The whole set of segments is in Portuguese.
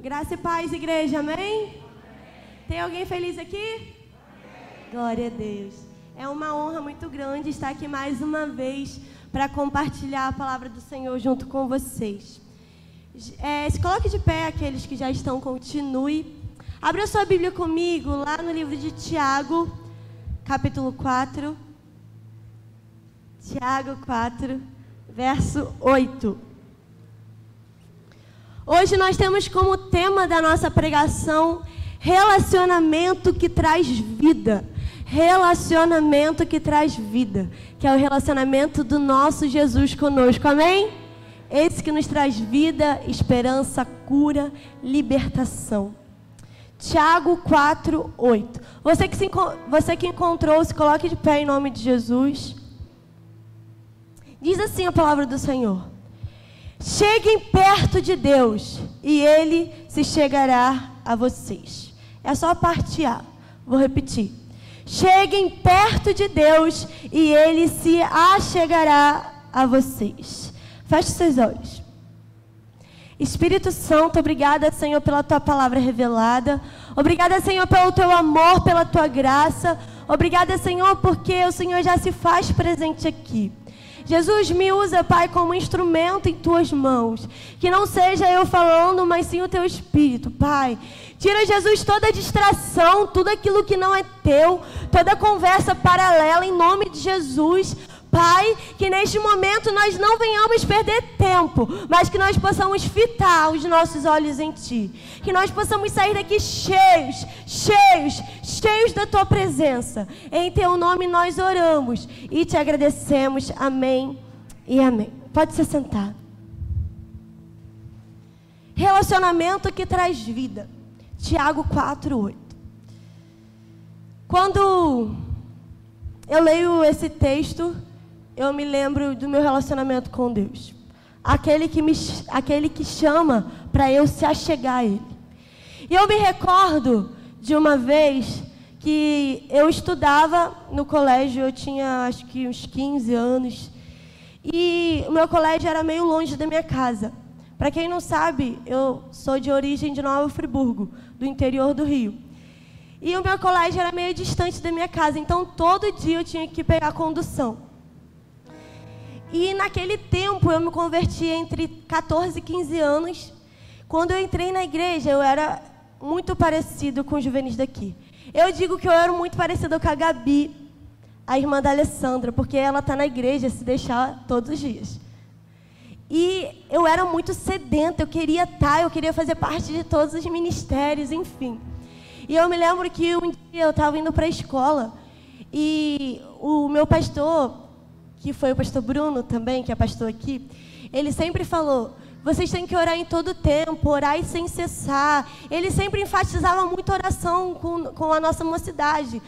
Graça e paz, igreja, amém? Tem alguém feliz aqui? Glória a Deus. É uma honra muito grande estar aqui mais uma vez para compartilhar a palavra do Senhor junto com vocês. Se coloque de pé aqueles que já estão, continue. Abra sua Bíblia comigo lá no livro de Tiago, capítulo 4. Tiago 4, verso 8. Hoje nós temos como tema da nossa pregação relacionamento que traz vida. Relacionamento que traz vida, que é o relacionamento do nosso Jesus conosco, amém? Esse que nos traz vida, esperança, cura, libertação. Tiago 4, 8. Você que encontrou, se coloque de pé em nome de Jesus. Diz assim a palavra do Senhor: cheguem perto de Deus e Ele se chegará a vocês. É só a parte A. Vou repetir. Cheguem perto de Deus e Ele se achegará a vocês. Feche seus olhos. Espírito Santo, obrigada, Senhor, pela Tua palavra revelada. Obrigada, Senhor, pelo Teu amor, pela Tua graça. Obrigada, Senhor, porque o Senhor já se faz presente aqui. Jesus, me usa, Pai, como instrumento em Tuas mãos. Que não seja eu falando, mas sim o Teu Espírito, Pai. Tira, Jesus, toda distração, tudo aquilo que não é Teu, toda conversa paralela, em nome de Jesus. Pai, que neste momento nós não venhamos perder tempo, mas que nós possamos fitar os nossos olhos em Ti. Que nós possamos sair daqui cheios da Tua presença. Em Teu nome nós oramos e Te agradecemos. Amém e amém. Pode se sentar. Relacionamento que traz vida. Tiago 4, 8. Quando eu leio esse texto, eu me lembro do meu relacionamento com Deus. Aquele que chama para eu se achegar a Ele. E eu me recordo de uma vez que eu estudava no colégio, eu tinha acho que uns 15 anos. E o meu colégio era meio longe da minha casa. Para quem não sabe, eu sou de origem de Nova Friburgo, do interior do Rio. E o meu colégio era meio distante da minha casa, então todo dia eu tinha que pegar condução. E naquele tempo eu me converti entre 14 e 15 anos. Quando eu entrei na igreja, eu era muito parecido com os juvenis daqui. Eu digo que eu era muito parecido com a Gabi, a irmã da Alessandra, porque ela está na igreja, se deixar, todos os dias. E eu era muito sedenta, eu queria fazer parte de todos os ministérios, enfim. E eu me lembro que um dia eu estava indo para a escola e o meu pastor, que foi o pastor Bruno também, que é pastor aqui, ele sempre falou: vocês têm que orar em todo tempo, orar sem cessar. Ele sempre enfatizava muito a oração com a nossa mocidade.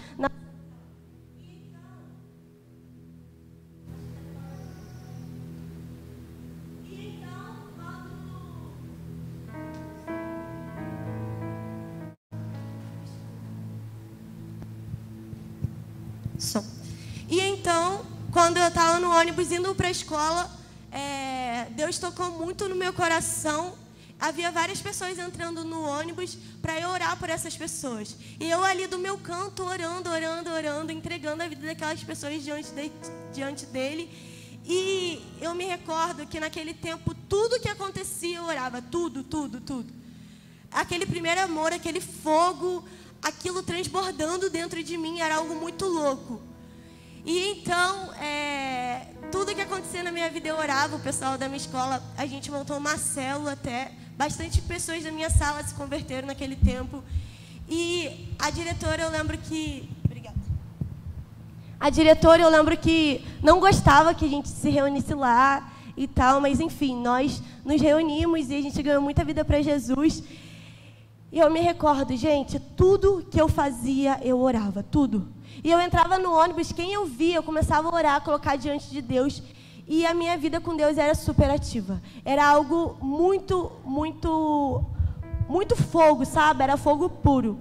E então, quando eu estava no ônibus indo para a escola, Deus tocou muito no meu coração. Havia várias pessoas entrando no ônibus para eu orar por essas pessoas. E eu ali do meu canto, orando, entregando a vida daquelas pessoas diante dele. E eu me recordo que naquele tempo, tudo que acontecia eu orava, tudo. Aquele primeiro amor, aquele fogo, aquilo transbordando dentro de mim era algo muito louco. E então, tudo que acontecia na minha vida eu orava. O pessoal da minha escola, a gente montou uma célula até. Bastante pessoas da minha sala se converteram naquele tempo. E a diretora, eu lembro que... Obrigada. A diretora, eu lembro que não gostava que a gente se reunisse lá e tal. Mas, enfim, nós nos reunimos e a gente ganhou muita vida para Jesus. E eu me recordo, gente, tudo que eu fazia, eu orava, tudo. E eu entrava no ônibus, quem eu via, eu começava a orar, a colocar diante de Deus. E a minha vida com Deus era super ativa. Era algo muito fogo, sabe? Era fogo puro.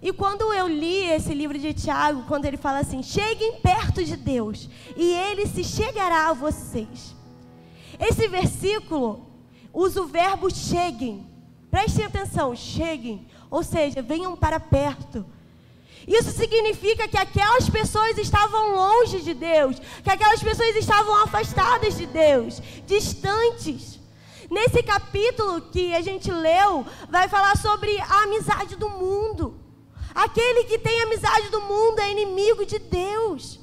E quando eu li esse livro de Tiago, quando ele fala assim: cheguem perto de Deus e Ele se chegará a vocês. Esse versículo usa o verbo cheguem. Prestem atenção, cheguem, ou seja, venham para perto. Isso significa que aquelas pessoas estavam longe de Deus, que aquelas pessoas estavam afastadas de Deus, distantes. Nesse capítulo que a gente leu, vai falar sobre a amizade do mundo. Aquele que tem amizade do mundo é inimigo de Deus.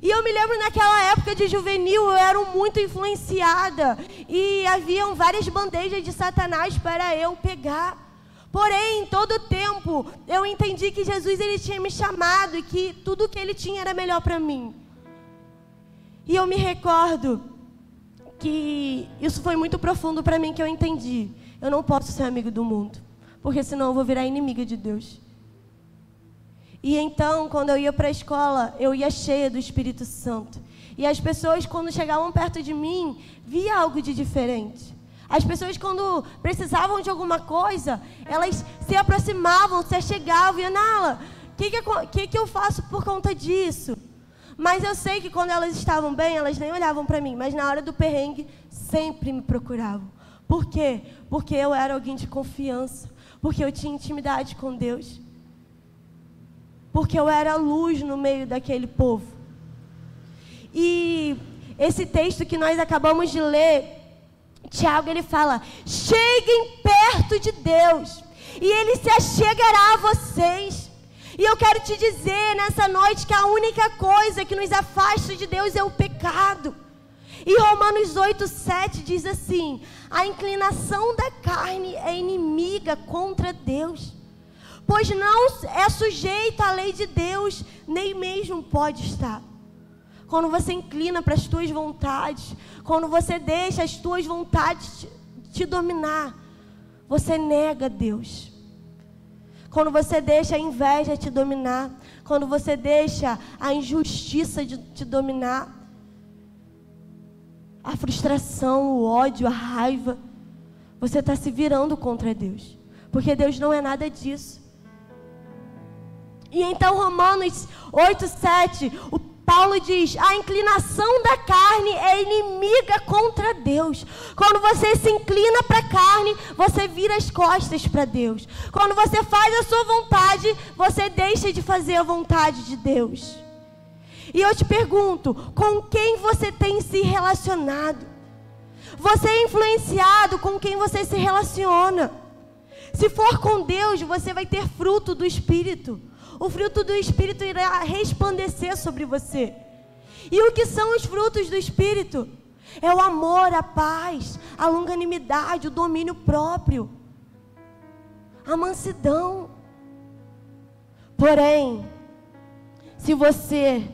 E eu me lembro naquela época de juvenil, eu era muito influenciada. E haviam várias bandejas de Satanás para eu pegar. Porém, em todo o tempo, eu entendi que Jesus ele tinha me chamado e que tudo que ele tinha era melhor para mim. E eu me recordo que isso foi muito profundo para mim, que eu entendi. Eu não posso ser amigo do mundo, porque senão eu vou virar inimiga de Deus. E então, quando eu ia para a escola, eu ia cheia do Espírito Santo. E as pessoas, quando chegavam perto de mim, via algo de diferente. As pessoas, quando precisavam de alguma coisa, elas se aproximavam, se achegavam, e Nala, o que eu faço por conta disso? Mas eu sei que quando elas estavam bem, elas nem olhavam para mim, mas na hora do perrengue, sempre me procuravam. Por quê? Porque eu era alguém de confiança, porque eu tinha intimidade com Deus, porque eu era luz no meio daquele povo. E esse texto que nós acabamos de ler, Tiago, ele fala, cheguem perto de Deus, e Ele se achegará a vocês. E eu quero te dizer nessa noite que a única coisa que nos afasta de Deus é o pecado. E Romanos 8:7 diz assim, a inclinação da carne é inimiga contra Deus, pois não é sujeito à lei de Deus, nem mesmo pode estar. Quando você inclina para as tuas vontades, quando você deixa as tuas vontades te dominar, você nega Deus. Quando você deixa a inveja te dominar, quando você deixa a injustiça te dominar, a frustração, o ódio, a raiva, você está se virando contra Deus, porque Deus não é nada disso. E então Romanos 8:7, Paulo diz, a inclinação da carne é inimiga contra Deus. Quando você se inclina para a carne, você vira as costas para Deus. Quando você faz a sua vontade, você deixa de fazer a vontade de Deus. E eu te pergunto, com quem você tem se relacionado? Você é influenciado com quem você se relaciona. Se for com Deus, você vai ter fruto do Espírito. O fruto do Espírito irá resplandecer sobre você. E o que são os frutos do Espírito? É o amor, a paz, a longanimidade, o domínio próprio, a mansidão. Porém, se você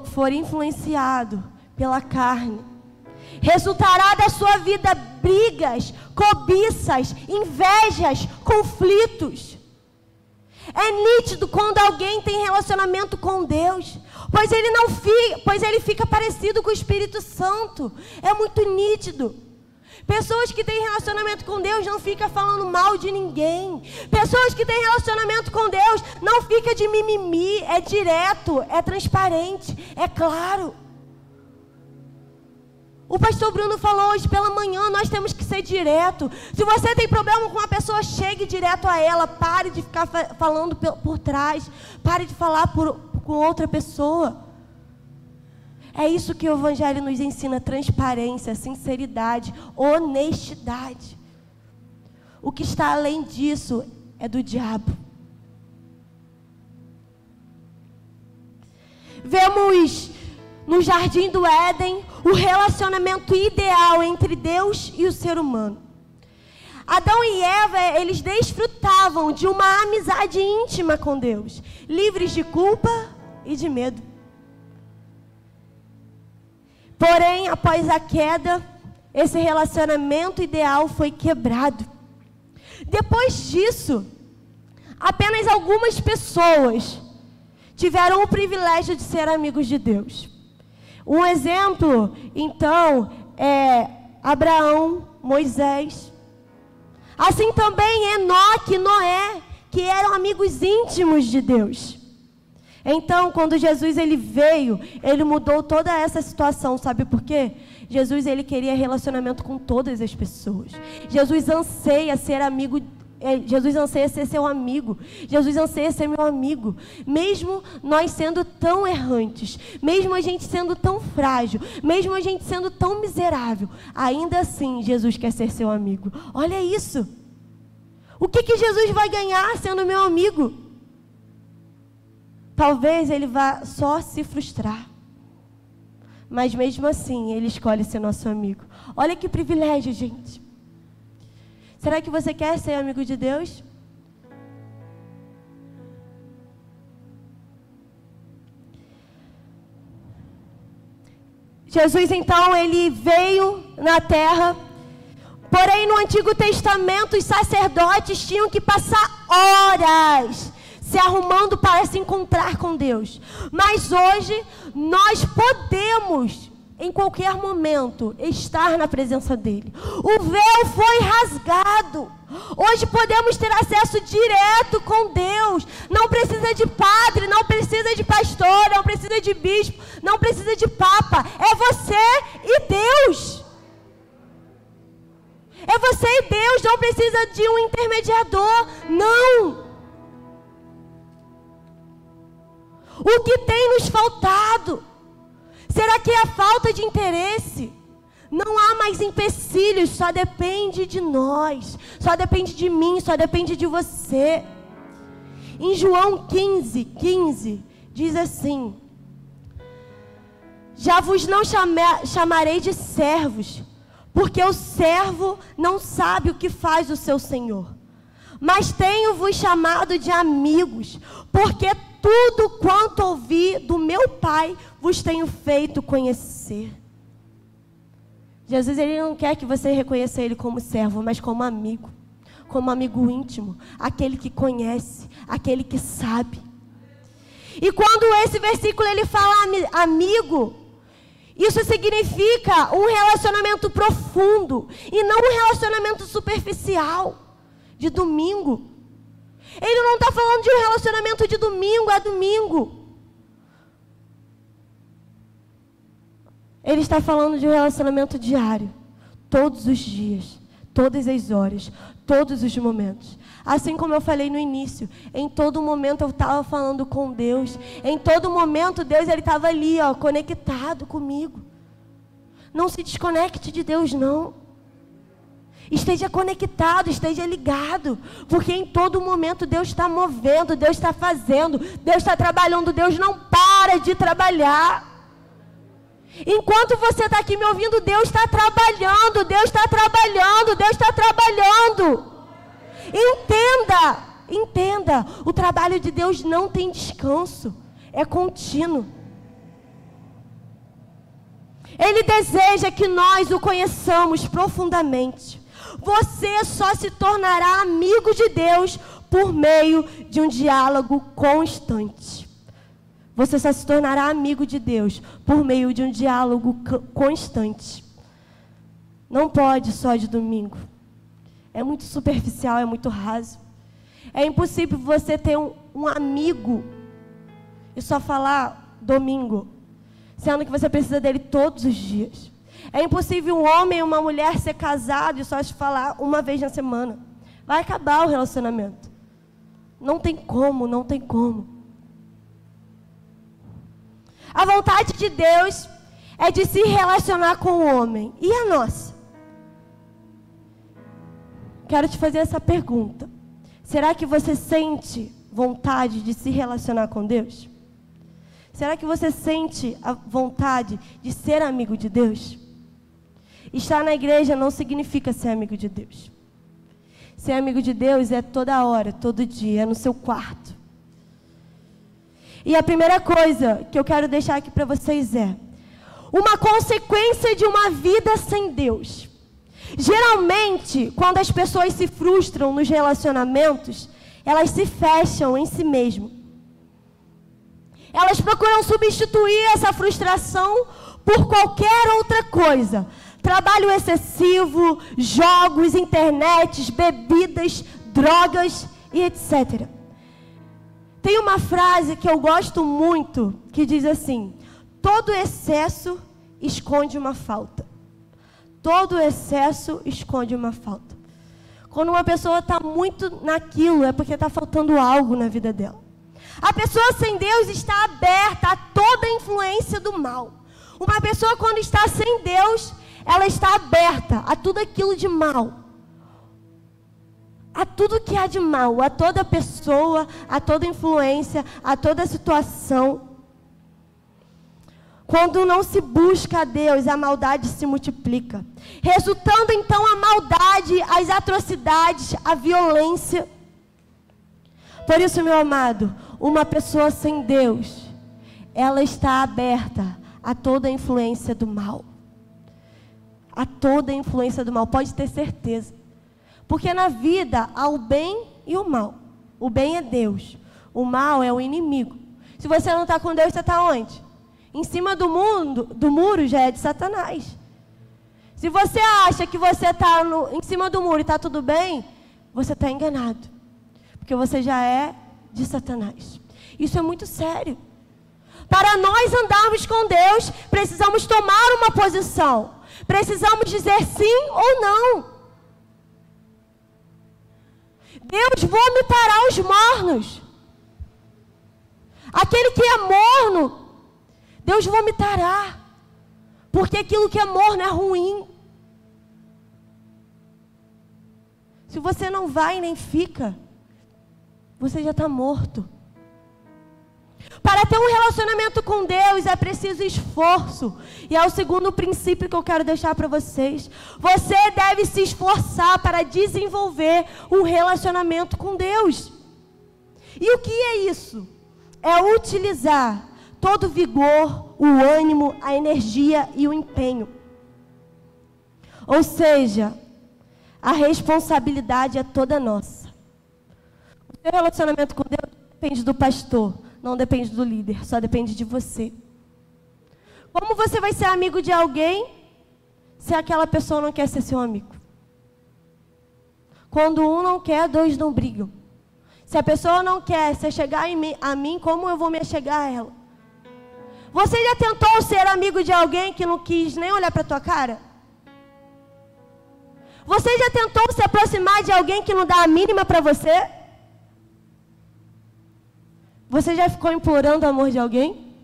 for influenciado pela carne, resultará da sua vida brigas, cobiças, invejas, conflitos. É nítido quando alguém tem relacionamento com Deus, pois ele fica parecido com o Espírito Santo. É muito nítido. Pessoas que têm relacionamento com Deus não ficam falando mal de ninguém. Pessoas que têm relacionamento com Deus não ficam de mimimi. É direto, é transparente, é claro. O pastor Bruno falou hoje pela manhã, nós temos que ser direto. Se você tem problema com uma pessoa, chegue direto a ela. Pare de ficar falando por trás. Pare de falar com outra pessoa. É isso que o Evangelho nos ensina: transparência, sinceridade, honestidade. O que está além disso é do diabo. Vemos no Jardim do Éden o relacionamento ideal entre Deus e o ser humano. Adão e Eva, eles desfrutavam de uma amizade íntima com Deus, livres de culpa e de medo. Porém, após a queda, esse relacionamento ideal foi quebrado. Depois disso, apenas algumas pessoas tiveram o privilégio de ser amigos de Deus. Um exemplo, então, é Abraão, Moisés. Assim também Enoque e Noé, que eram amigos íntimos de Deus. Então, quando Jesus ele veio, ele mudou toda essa situação, sabe por quê? Jesus ele queria relacionamento com todas as pessoas. Jesus anseia ser amigo, Jesus anseia ser seu amigo. Jesus anseia ser meu amigo. Mesmo nós sendo tão errantes, mesmo a gente sendo tão frágil, mesmo a gente sendo tão miserável, ainda assim Jesus quer ser seu amigo. Olha isso. O que Jesus vai ganhar sendo meu amigo? Talvez ele vá só se frustrar. Mas mesmo assim, ele escolhe ser nosso amigo. Olha que privilégio, gente. Será que você quer ser amigo de Deus? Jesus, então, ele veio na terra. Porém, no Antigo Testamento, os sacerdotes tinham que passar horas se arrumando para se encontrar com Deus. Mas hoje, nós podemos, em qualquer momento, estar na presença dEle. O véu foi rasgado. Hoje podemos ter acesso direto com Deus. Não precisa de padre, não precisa de pastor, não precisa de bispo, não precisa de papa. É você e Deus. É você e Deus, não precisa de um intermediador, não. O que tem nos faltado? Será que é a falta de interesse? Não há mais empecilhos, só depende de nós, só depende de mim, só depende de você. Em João 15, diz assim: já vos não chamarei de servos, porque o servo não sabe o que faz o seu senhor. Mas tenho-vos chamado de amigos, porque tudo quanto ouvi do meu Pai vos tenho feito conhecer. Jesus, ele não quer que você reconheça ele como servo, mas como amigo íntimo, aquele que conhece, aquele que sabe. E quando esse versículo ele fala amigo, isso significa um relacionamento profundo e não um relacionamento superficial de domingo. Ele não está falando de um relacionamento de domingo a domingo. Ele está falando de um relacionamento diário, todos os dias, todas as horas, todos os momentos. Assim como eu falei no início, em todo momento eu estava falando com Deus. Em todo momento Deus estava ali, conectado comigo. Não se desconecte de Deus, não. Esteja conectado, esteja ligado, porque em todo momento Deus está movendo, Deus está fazendo, Deus está trabalhando, Deus não para de trabalhar. Enquanto você está aqui me ouvindo, Deus está trabalhando, Deus está trabalhando, Deus está trabalhando. Entenda, o trabalho de Deus não tem descanso, é contínuo. Ele deseja que nós o conheçamos profundamente. Você só se tornará amigo de Deus por meio de um diálogo constante. Você só se tornará amigo de Deus por meio de um diálogo constante. Não pode só de domingo. É muito superficial, é muito raso. É impossível você ter um amigo e só falar domingo, sendo que você precisa dele todos os dias. É impossível um homem e uma mulher ser casado e só se falar uma vez na semana. Vai acabar o relacionamento. Não tem como, não tem como. A vontade de Deus é de se relacionar com o homem. E a nossa? Quero te fazer essa pergunta. Será que você sente vontade de se relacionar com Deus? Será que você sente a vontade de ser amigo de Deus? Estar na igreja não significa ser amigo de Deus. Ser amigo de Deus é toda hora, todo dia, é no seu quarto. E a primeira coisa que eu quero deixar aqui para vocês é uma consequência de uma vida sem Deus. Geralmente, quando as pessoas se frustram nos relacionamentos, elas se fecham em si mesmas. Elas procuram substituir essa frustração por qualquer outra coisa. Trabalho excessivo, jogos, internet, bebidas, drogas e etc. Tem uma frase que eu gosto muito, que diz assim: todo excesso esconde uma falta. Todo excesso esconde uma falta. Quando uma pessoa está muito naquilo, é porque está faltando algo na vida dela. A pessoa sem Deus está aberta a toda a influência do mal. Uma pessoa, quando está sem Deus, ela está aberta a tudo aquilo de mal. A tudo que há de mal, a toda pessoa, a toda influência, a toda situação. Quando não se busca a Deus, a maldade se multiplica, resultando então a maldade, as atrocidades, a violência. Por isso, meu amado, uma pessoa sem Deus, ela está aberta a toda a influência do mal. A toda a influência do mal, pode ter certeza. Porque na vida há o bem e o mal. O bem é Deus, o mal é o inimigo. Se você não está com Deus, você está onde? Em cima do muro já é de Satanás. Se você acha que você está em cima do muro e está tudo bem, você está enganado. Porque você já é de Satanás. Isso é muito sério. Para nós andarmos com Deus, precisamos tomar uma posição. Precisamos dizer sim ou não. Deus vomitará os mornos. Aquele que é morno, Deus vomitará. Porque aquilo que é morno é ruim. Se você não vai nem fica, você já está morto. Para ter um relacionamento com Deus é preciso esforço. E é o segundo princípio que eu quero deixar para vocês. Você deve se esforçar para desenvolver um relacionamento com Deus. E o que é isso? É utilizar todo o vigor, o ânimo, a energia e o empenho. Ou seja, a responsabilidade é toda nossa. O seu relacionamento com Deus depende do pastor, não depende do líder, só depende de você. Como você vai ser amigo de alguém se aquela pessoa não quer ser seu amigo? Quando um não quer, dois não brigam. Se a pessoa não quer se chegar a mim, como eu vou me achegar a ela? Você já tentou ser amigo de alguém que não quis nem olhar para a tua cara? Você já tentou se aproximar de alguém que não dá a mínima para você? Você já ficou implorando o amor de alguém?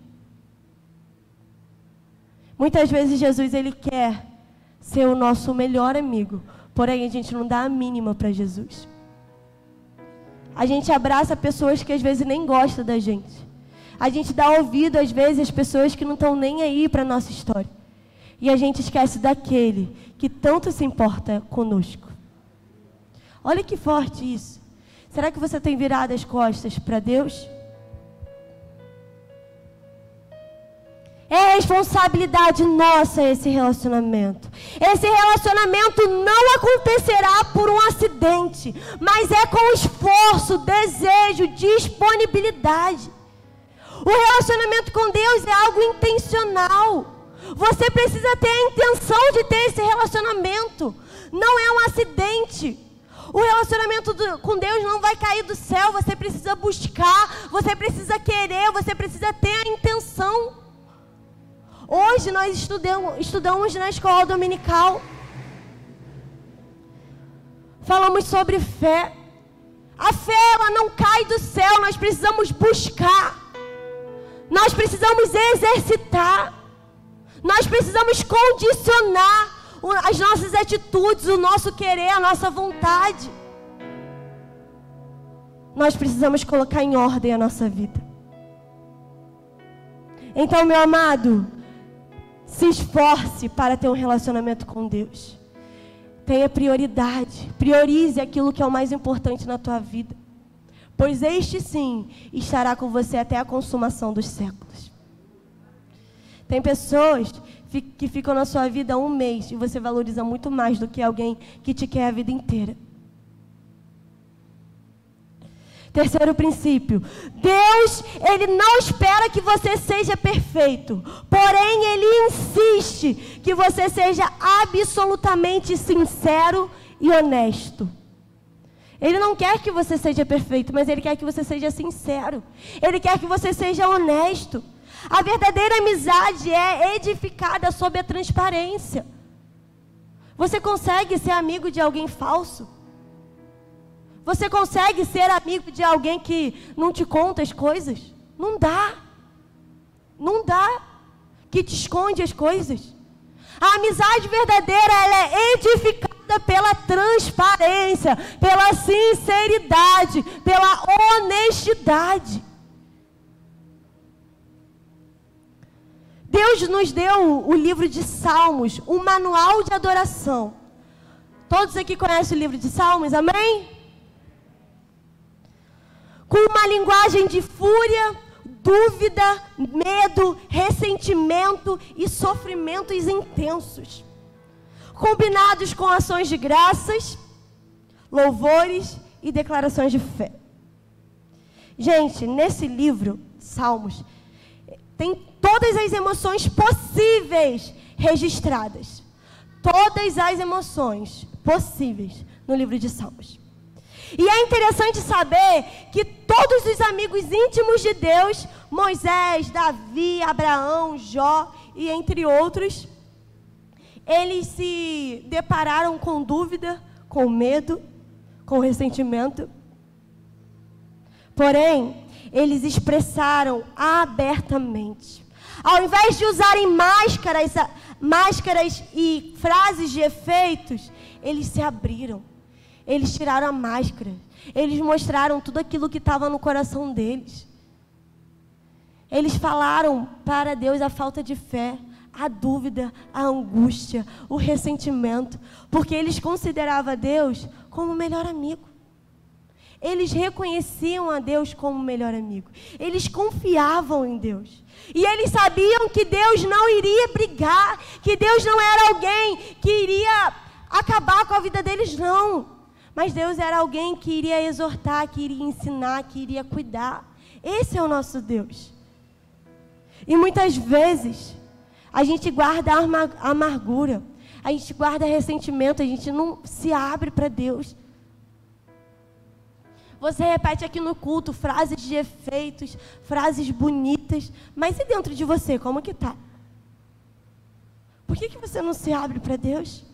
Muitas vezes Jesus, ele quer ser o nosso melhor amigo, porém a gente não dá a mínima para Jesus. A gente abraça pessoas que às vezes nem gostam da gente. A gente dá ouvido às vezes às pessoas que não estão nem aí para a nossa história. E a gente esquece daquele que tanto se importa conosco. Olha que forte isso. Será que você tem virado as costas para Deus? É responsabilidade nossa esse relacionamento. Esse relacionamento não acontecerá por um acidente, mas é com esforço, desejo, disponibilidade. O relacionamento com Deus é algo intencional. Você precisa ter a intenção de ter esse relacionamento. Não é um acidente. O relacionamento com Deus não vai cair do céu. Você precisa buscar, você precisa querer, você precisa ter a intenção. Hoje nós estudamos na escola dominical. Falamos sobre fé. A fé, ela não cai do céu. Nós precisamos buscar. Nós precisamos exercitar. Nós precisamos condicionar as nossas atitudes, o nosso querer, a nossa vontade. Nós precisamos colocar em ordem a nossa vida. Então, meu amado, se esforce para ter um relacionamento com Deus. Tenha prioridade. Priorize aquilo que é o mais importante na tua vida. Pois este sim estará com você até a consumação dos séculos. Tem pessoas que ficam na sua vida 1 mês e você valoriza muito mais do que alguém que te quer a vida inteira. Terceiro princípio. Deus, Ele não espera que você seja perfeito. Porém, Ele insiste que você seja absolutamente sincero e honesto. Ele não quer que você seja perfeito, mas Ele quer que você seja sincero. Ele quer que você seja honesto. A verdadeira amizade é edificada sobre a transparência. Você consegue ser amigo de alguém falso? Você consegue ser amigo de alguém que não te conta as coisas? Não dá. Não dá. Que te esconde as coisas. A amizade verdadeira, ela é edificada pela transparência, pela sinceridade, pela honestidade. Deus nos deu o livro de Salmos, um manual de adoração. Todos aqui conhecem o livro de Salmos, amém? Com uma linguagem de fúria, dúvida, medo, ressentimento e sofrimentos intensos, combinados com ações de graças, louvores e declarações de fé. Gente, nesse livro, Salmos, tem todas as emoções possíveis registradas. Todas as emoções possíveis no livro de Salmos. E é interessante saber que todos os amigos íntimos de Deus, Moisés, Davi, Abraão, Jó e entre outros, eles se depararam com dúvida, com medo, com ressentimento. Porém, eles expressaram abertamente. Ao invés de usarem máscaras e frases de efeitos, eles se abriram. Eles tiraram a máscara. Eles mostraram tudo aquilo que estava no coração deles. Eles falaram para Deus a falta de fé, a dúvida, a angústia, o ressentimento, porque eles consideravam a Deus como o melhor amigo. Eles reconheciam a Deus como o melhor amigo. Eles confiavam em Deus. E eles sabiam que Deus não iria brigar, que Deus não era alguém que iria acabar com a vida deles, não. Mas Deus era alguém que iria exortar, que iria ensinar, que iria cuidar. Esse é o nosso Deus. E muitas vezes, a gente guarda amargura, a gente guarda ressentimento, a gente não se abre para Deus. Você repete aqui no culto frases de efeitos, frases bonitas, mas e dentro de você, como que está? Por que você não se abre para Deus?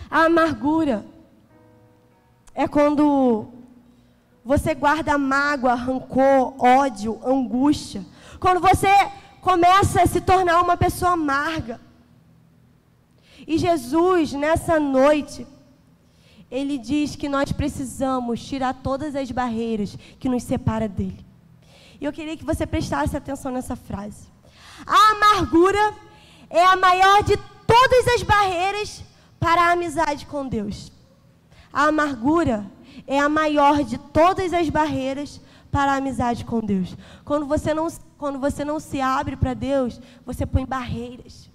A amargura é quando você guarda mágoa, rancor, ódio, angústia. Quando você começa a se tornar uma pessoa amarga. E Jesus, nessa noite, Ele diz que nós precisamos tirar todas as barreiras que nos separam dele. E eu queria que você prestasse atenção nessa frase. A amargura é a maior de todas as barreiras para a amizade com Deus. A amargura é a maior de todas as barreiras para a amizade com Deus. Quando você não se abre para Deus, você põe barreiras.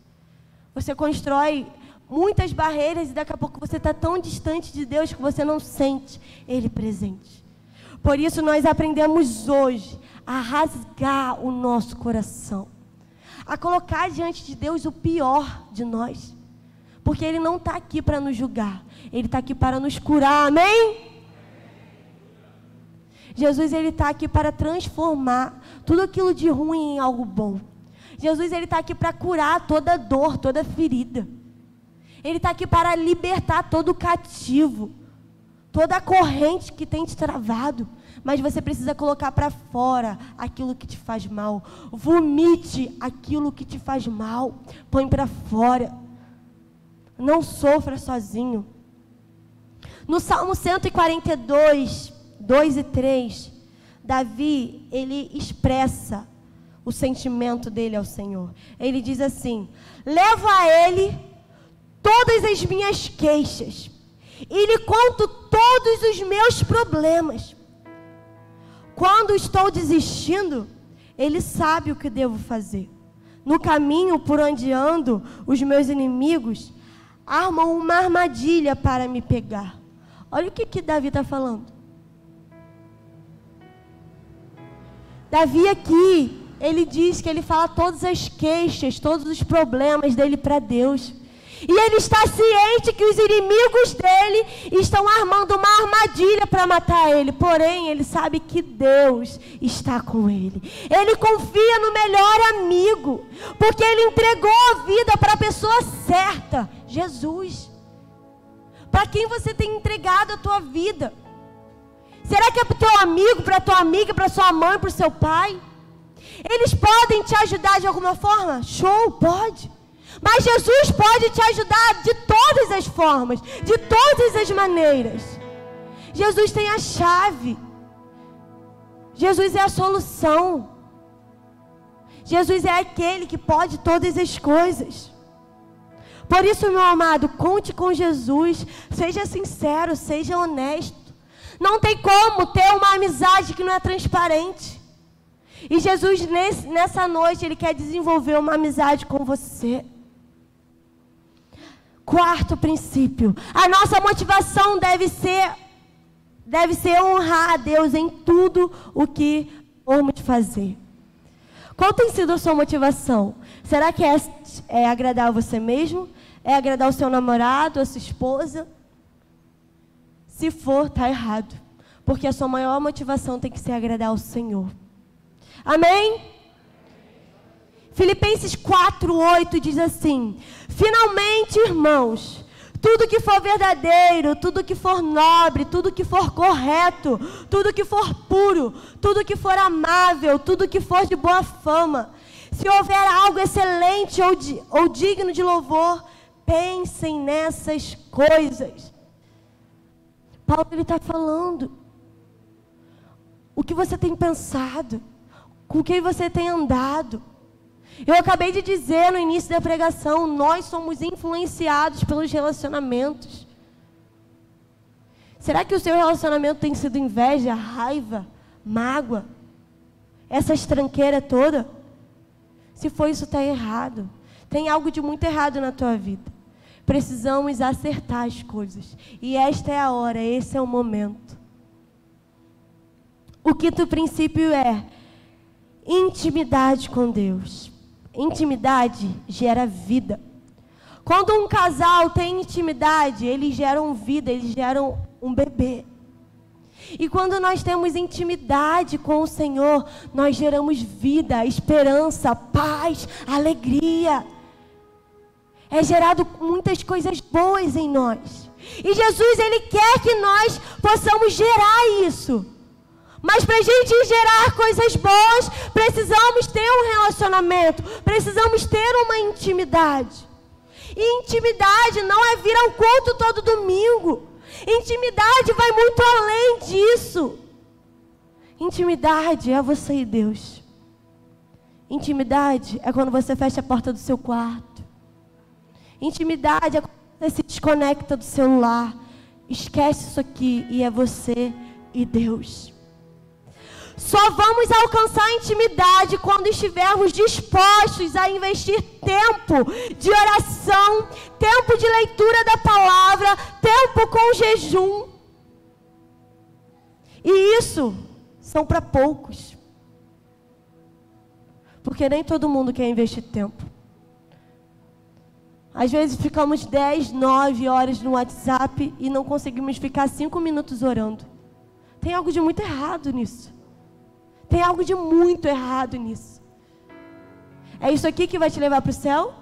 Você constrói muitas barreiras e daqui a pouco você está tão distante de Deus que você não sente Ele presente. Por isso nós aprendemos hoje a rasgar o nosso coração, a colocar diante de Deus o pior de nós. Porque Ele não está aqui para nos julgar. Ele está aqui para nos curar, amém? Jesus, Ele está aqui para transformar tudo aquilo de ruim em algo bom. Jesus, Ele está aqui para curar toda dor, toda ferida. Ele está aqui para libertar todo cativo, toda a corrente que tem te travado. Mas você precisa colocar para fora aquilo que te faz mal. Vomite aquilo que te faz mal. Põe para fora. Não sofra sozinho. No Salmo 142, 2 e 3, Davi, ele expressa o sentimento dele ao Senhor. Ele diz assim: levo a Ele todas as minhas queixas e lhe conto todos os meus problemas. Quando estou desistindo, Ele sabe o que devo fazer. No caminho por onde ando, os meus inimigos armam uma armadilha para me pegar. Olha o que Davi está falando. Davi aqui, ele diz que ele fala todas as queixas, todos os problemas dele para Deus. E ele está ciente que os inimigos dele estão armando uma armadilha para matar ele. Porém, ele sabe que Deus está com ele. Ele confia no melhor amigo, porque ele entregou a vida para a pessoa certa, Jesus. Para quem você tem entregado a tua vida? Será que é para o teu amigo, para a tua amiga, para sua mãe, para o seu pai? Eles podem te ajudar de alguma forma? Show, pode. Mas Jesus pode te ajudar de todas as formas, de todas as maneiras. Jesus tem a chave. Jesus é a solução. Jesus é aquele que pode todas as coisas. Por isso, meu amado, conte com Jesus. Seja sincero, seja honesto. Não tem como ter uma amizade que não é transparente. E Jesus, nessa noite, Ele quer desenvolver uma amizade com você. Quarto princípio. A nossa motivação deve ser honrar a Deus em tudo o que formos fazer. Qual tem sido a sua motivação? Será que é agradar você mesmo? É agradar o seu namorado, a sua esposa? Se for, está errado. Porque a sua maior motivação tem que ser agradar ao Senhor. Amém? Filipenses 4:8 diz assim: finalmente, irmãos, tudo que for verdadeiro, tudo que for nobre, tudo que for correto, tudo que for puro, tudo que for amável, tudo que for de boa fama, se houver algo excelente ou digno de louvor, pensem nessas coisas. Paulo está falando. O que você tem pensado? Com quem você tem andado? Eu acabei de dizer no início da pregação, nós somos influenciados pelos relacionamentos. Será que o seu relacionamento tem sido inveja, raiva, mágoa? Essa estranqueira toda? Se for isso, está errado. Tem algo de muito errado na tua vida. Precisamos acertar as coisas. E esta é a hora, esse é o momento. O quinto princípio é intimidade com Deus. Intimidade gera vida. Quando um casal tem intimidade, eles geram vida, eles geram um bebê. E quando nós temos intimidade com o Senhor, nós geramos vida, esperança, paz, alegria. É gerado muitas coisas boas em nós. E Jesus, Ele quer que nós possamos gerar isso. Mas para a gente gerar coisas boas, precisamos ter um relacionamento, precisamos ter uma intimidade. E intimidade não é vir ao culto todo domingo. Intimidade vai muito além disso. Intimidade é você e Deus. Intimidade é quando você fecha a porta do seu quarto. Intimidade é quando você se desconecta do celular. Esquece isso aqui e é você e Deus. Só vamos alcançar intimidade quando estivermos dispostos a investir tempo de oração, tempo de leitura da palavra, tempo com jejum. E isso são para poucos. Porque nem todo mundo quer investir tempo. Às vezes ficamos 10, 9 horas no WhatsApp e não conseguimos ficar 5 minutos orando. Tem algo de muito errado nisso. Tem algo de muito errado nisso. É isso aqui que vai te levar para o céu?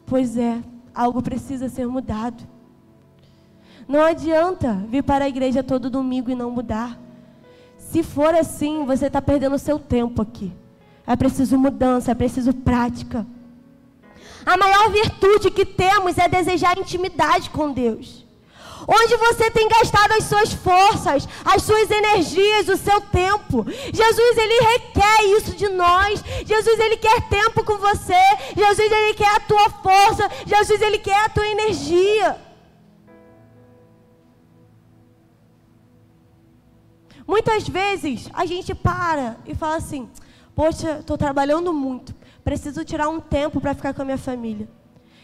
Pois é, algo precisa ser mudado. Não adianta vir para a igreja todo domingo e não mudar. Se for assim, você está perdendo o seu tempo aqui. É preciso mudança, é preciso prática. A maior virtude que temos é desejar intimidade com Deus. Onde você tem gastado as suas forças, as suas energias, o seu tempo. Jesus, Ele requer isso de nós. Jesus, Ele quer tempo com você. Jesus, Ele quer a tua força. Jesus, Ele quer a tua energia. Muitas vezes a gente para e fala assim: poxa, estou trabalhando muito. Preciso tirar um tempo para ficar com a minha família.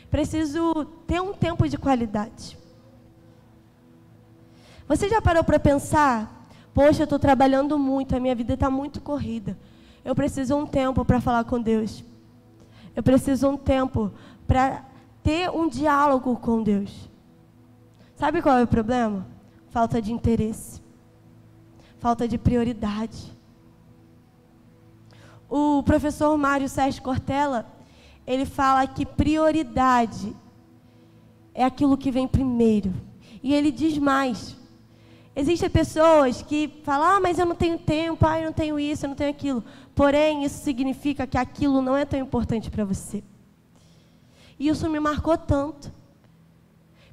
Preciso ter um tempo de qualidade. Você já parou para pensar? Poxa, eu estou trabalhando muito, a minha vida está muito corrida. Eu preciso de um tempo para falar com Deus. Eu preciso um tempo para ter um diálogo com Deus. Sabe qual é o problema? Falta de interesse. Falta de prioridade. O professor Mário Sérgio Cortella, ele fala que prioridade é aquilo que vem primeiro. E ele diz mais. Existem pessoas que falam, mas eu não tenho tempo, eu não tenho isso, eu não tenho aquilo. Porém, isso significa que aquilo não é tão importante para você. E isso me marcou tanto.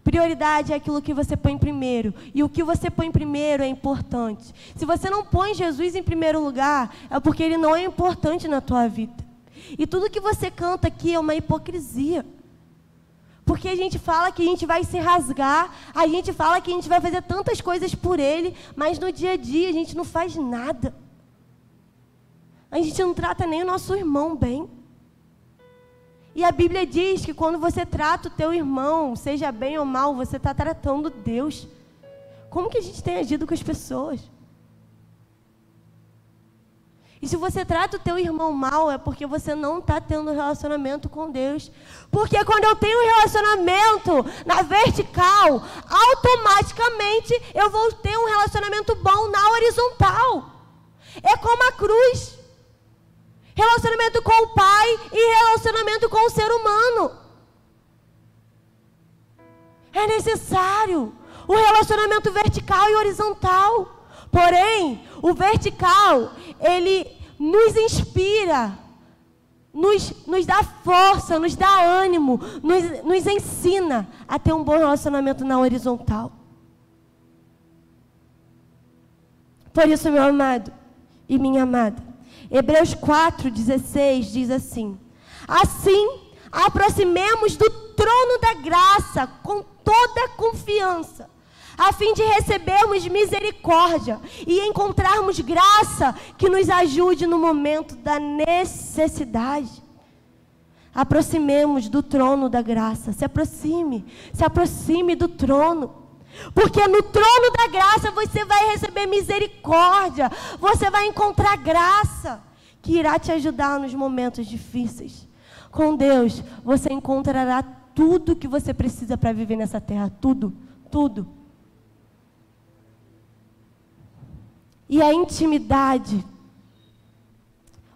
Prioridade é aquilo que você põe primeiro. E o que você põe primeiro é importante. Se você não põe Jesus em primeiro lugar, é porque Ele não é importante na tua vida. E tudo que você canta aqui é uma hipocrisia. Porque a gente fala que a gente vai se rasgar, a gente fala que a gente vai fazer tantas coisas por Ele, mas no dia a dia a gente não faz nada. A gente não trata nem o nosso irmão bem. E a Bíblia diz que quando você trata o teu irmão, seja bem ou mal, você está tratando Deus. Como que a gente tem agido com as pessoas? E se você trata o teu irmão mal, é porque você não está tendo um relacionamento com Deus. Porque quando eu tenho um relacionamento na vertical, automaticamente eu vou ter um relacionamento bom na horizontal. É como a cruz. Relacionamento com o Pai e relacionamento com o ser humano. É necessário o relacionamento vertical e horizontal. Porém, o vertical, ele nos inspira, nos dá força, nos dá ânimo, nos ensina a ter um bom relacionamento na horizontal. Por isso, meu amado e minha amada, Hebreus 4,16 diz assim: assim, aproximemos do trono da graça com toda confiança, a fim de recebermos misericórdia e encontrarmos graça que nos ajude no momento da necessidade. Aproximemos do trono da graça, se aproxime do trono. Porque no trono da graça você vai receber misericórdia, você vai encontrar graça que irá te ajudar nos momentos difíceis. Com Deus você encontrará tudo que você precisa para viver nessa terra, tudo, tudo. E a intimidade.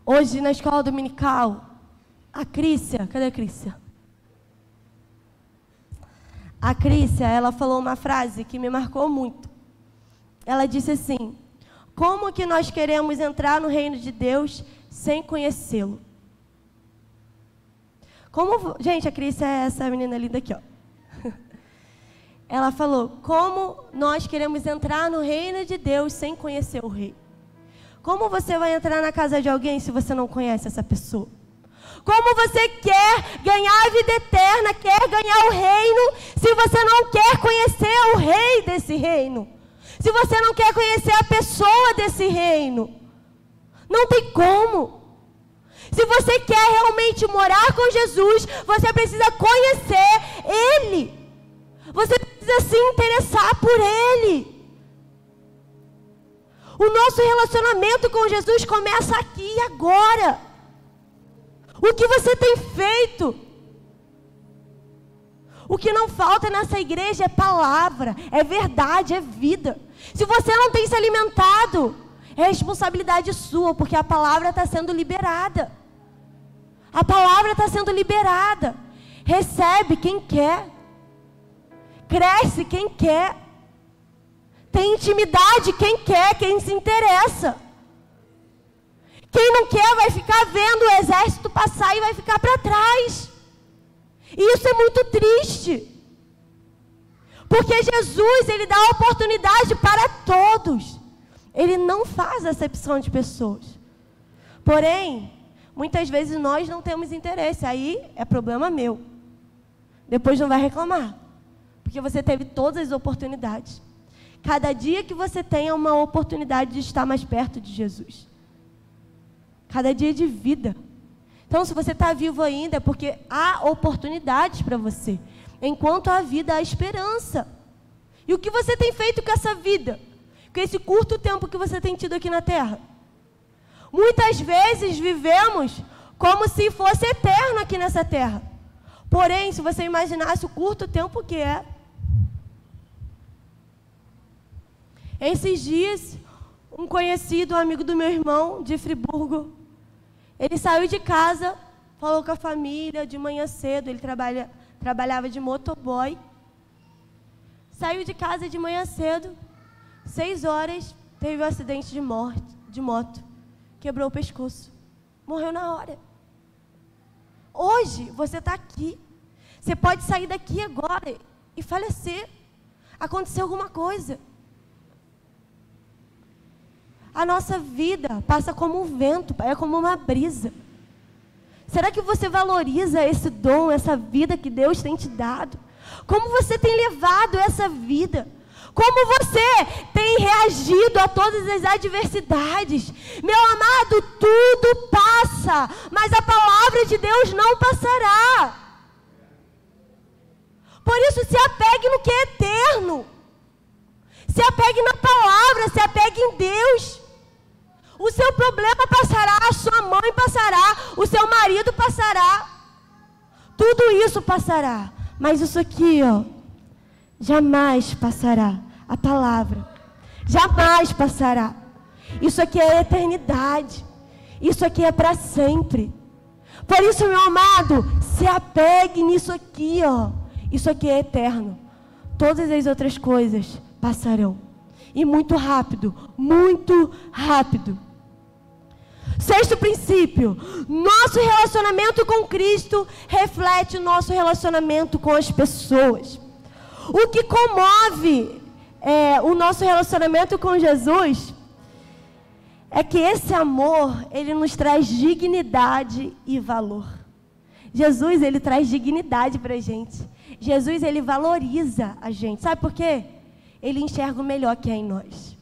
Hoje na escola dominical, a Crícia, cadê a Crícia? A Crícia, ela falou uma frase que me marcou muito. Ela disse assim: como que nós queremos entrar no reino de Deus sem conhecê-lo? Gente, a Crícia é essa menina linda aqui, ó. Ela falou: como nós queremos entrar no reino de Deus sem conhecer o rei? Como você vai entrar na casa de alguém se você não conhece essa pessoa? Como você quer ganhar a vida eterna, quer ganhar o reino, se você não quer conhecer o rei desse reino? Se você não quer conhecer a pessoa desse reino? Não tem como. Se você quer realmente morar com Jesus, você precisa conhecer Ele. Você precisa se interessar por Ele. O nosso relacionamento com Jesus começa aqui e agora. O que você tem feito? O que não falta nessa igreja é palavra, é verdade, é vida. Se você não tem se alimentado, é responsabilidade sua, porque a palavra está sendo liberada. A palavra está sendo liberada. Recebe quem quer. Cresce quem quer. Tem intimidade quem quer, quem se interessa. Quem não quer vai ficar vendo o exército passar e vai ficar para trás. E isso é muito triste. Porque Jesus, Ele dá oportunidade para todos. Ele não faz acepção de pessoas. Porém, muitas vezes nós não temos interesse. Aí é problema meu. Depois não vai reclamar. Porque você teve todas as oportunidades. Cada dia que você tem é uma oportunidade de estar mais perto de Jesus. Cada dia de vida. Então, se você está vivo ainda, é porque há oportunidades para você. Enquanto há vida, há esperança. E o que você tem feito com essa vida? Com esse curto tempo que você tem tido aqui na terra? Muitas vezes vivemos como se fosse eterno aqui nessa terra. Porém, se você imaginasse o curto tempo que é, esses dias, um conhecido, um amigo do meu irmão, de Friburgo, ele saiu de casa, falou com a família de manhã cedo, ele trabalhava de motoboy, saiu de casa de manhã cedo, 6 horas, teve um acidente de moto, quebrou o pescoço, morreu na hora. Hoje, você está aqui, você pode sair daqui agora e falecer, aconteceu alguma coisa. A nossa vida passa como um vento, é como uma brisa. Será que você valoriza esse dom, essa vida que Deus tem te dado? Como você tem levado essa vida? Como você tem reagido a todas as adversidades? Meu amado, tudo passa, mas a palavra de Deus não passará. Por isso, se apegue no que é eterno. Se apegue na palavra, se apegue em Deus. O seu problema passará, a sua mãe passará, o seu marido passará. Tudo isso passará. Mas isso aqui, ó, jamais passará. A palavra jamais passará. Isso aqui é a eternidade. Isso aqui é para sempre. Por isso, meu amado, se apegue nisso aqui, ó. Isso aqui é eterno. Todas as outras coisas passarão. E muito rápido, muito rápido. Sexto princípio, nosso relacionamento com Cristo reflete o nosso relacionamento com as pessoas. O que comove o nosso relacionamento com Jesus é que esse amor, ele nos traz dignidade e valor. Jesus, ele traz dignidade para a gente. Jesus, ele valoriza a gente. Sabe por quê? Ele enxerga o melhor que é em nós.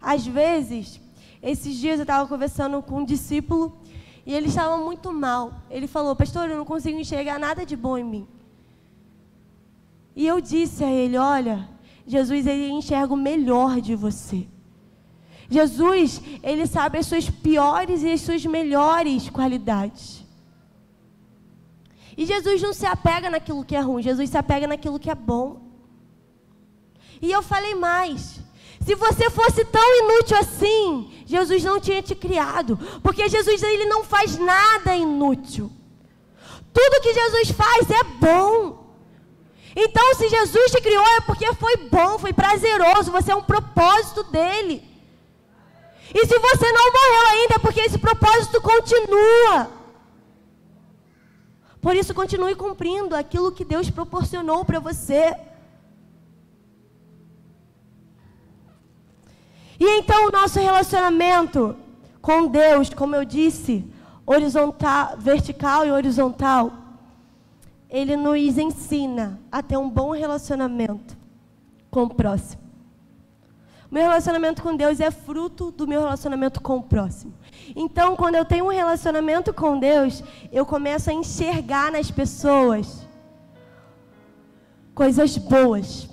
Às vezes, esses dias eu estava conversando com um discípulo e ele estava muito mal. Ele falou: pastor, eu não consigo enxergar nada de bom em mim. E eu disse a ele: olha, Jesus, ele enxerga o melhor de você. Jesus, ele sabe as suas piores e as suas melhores qualidades. E Jesus não se apega naquilo que é ruim, Jesus se apega naquilo que é bom. E eu falei mais: se você fosse tão inútil assim, Jesus não tinha te criado. Porque Jesus, ele não faz nada inútil. Tudo que Jesus faz é bom. Então, se Jesus te criou, é porque foi bom, foi prazeroso. Você é um propósito dele. E se você não morreu ainda, é porque esse propósito continua. Por isso, continue cumprindo aquilo que Deus proporcionou para você. E então o nosso relacionamento com Deus, como eu disse, horizontal, vertical e horizontal, ele nos ensina a ter um bom relacionamento com o próximo. Meu relacionamento com Deus é fruto do meu relacionamento com o próximo. Então, quando eu tenho um relacionamento com Deus, eu começo a enxergar nas pessoas coisas boas,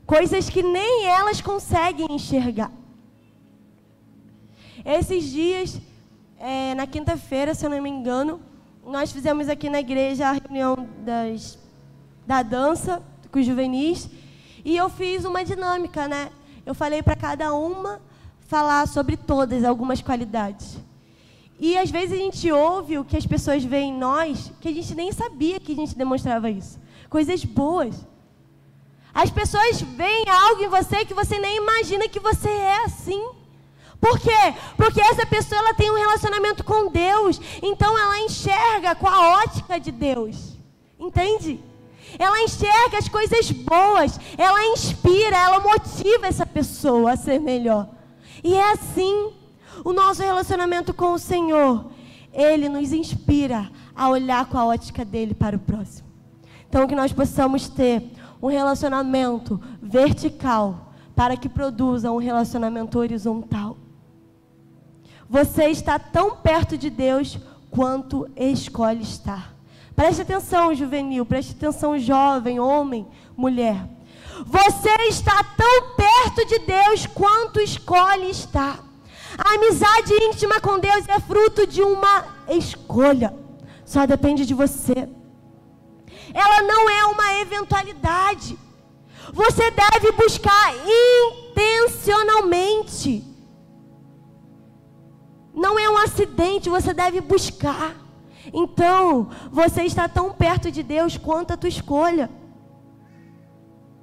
coisas que nem elas conseguem enxergar. Esses dias, na quinta-feira, se eu não me engano, nós fizemos aqui na igreja a reunião da dança com os juvenis, e eu fiz uma dinâmica, né? Eu falei para cada uma falar sobre todas, algumas qualidades. E às vezes a gente ouve o que as pessoas veem em nós, que a gente nem sabia que a gente demonstrava isso. Coisas boas. As pessoas veem algo em você que você nem imagina que você é assim. Por quê? Porque essa pessoa, ela tem um relacionamento com Deus, então ela enxerga com a ótica de Deus, entende? Ela enxerga as coisas boas, ela inspira, ela motiva essa pessoa a ser melhor. E é assim, o nosso relacionamento com o Senhor, ele nos inspira a olhar com a ótica dele para o próximo. Então, que nós possamos ter um relacionamento vertical para que produza um relacionamento horizontal. Você está tão perto de Deus quanto escolhe estar. Preste atenção, juvenil, preste atenção, jovem, homem, mulher. Você está tão perto de Deus quanto escolhe estar. A amizade íntima com Deus é fruto de uma escolha. Só depende de você. Ela não é uma eventualidade. Você deve buscar intencionalmente. Não é um acidente, você deve buscar. Então, você está tão perto de Deus quanto a tua escolha.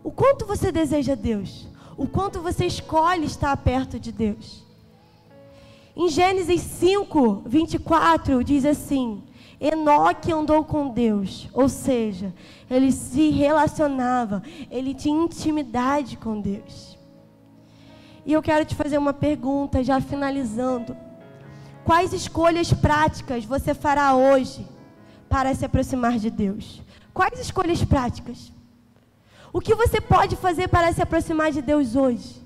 O quanto você deseja Deus? O quanto você escolhe estar perto de Deus? Em Gênesis 5, 24, diz assim: Enoque andou com Deus, ou seja, ele se relacionava, ele tinha intimidade com Deus. E eu quero te fazer uma pergunta, já finalizando. Quais escolhas práticas você fará hoje para se aproximar de Deus? Quais escolhas práticas? O que você pode fazer para se aproximar de Deus hoje?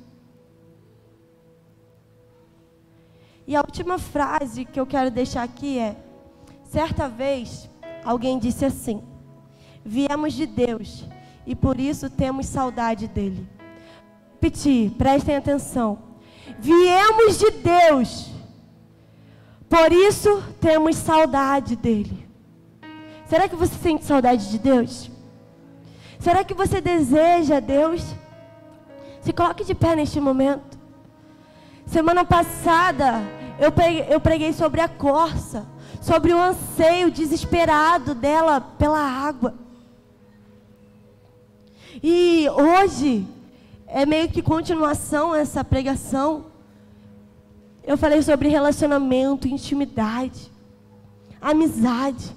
E a última frase que eu quero deixar aqui é: certa vez, alguém disse assim: viemos de Deus e por isso temos saudade dele. Repetir, prestem atenção. Viemos de Deus, por isso temos saudade dele. Será que você sente saudade de Deus? Será que você deseja Deus? Se coloque de pé neste momento. Semana passada eu preguei sobre a corça, sobre o anseio desesperado dela pela água. E hoje é meio que continuação essa pregação. Eu falei sobre relacionamento, intimidade, amizade.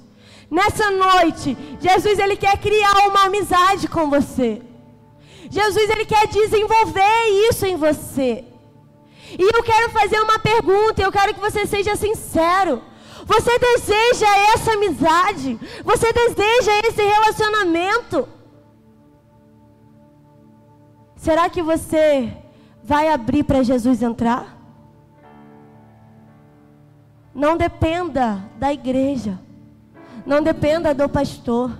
Nessa noite, Jesus ele quer criar uma amizade com você. Jesus ele quer desenvolver isso em você. E eu quero fazer uma pergunta, eu quero que você seja sincero. Você deseja essa amizade? Você deseja esse relacionamento? Será que você vai abrir para Jesus entrar? Não dependa da igreja. Não dependa do pastor.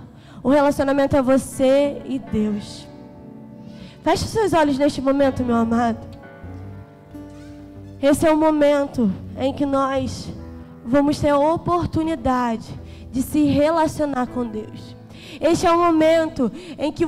O relacionamento é você e Deus. Feche os seus olhos neste momento, meu amado. Esse é o momento em que nós vamos ter a oportunidade de se relacionar com Deus. Este é o momento em que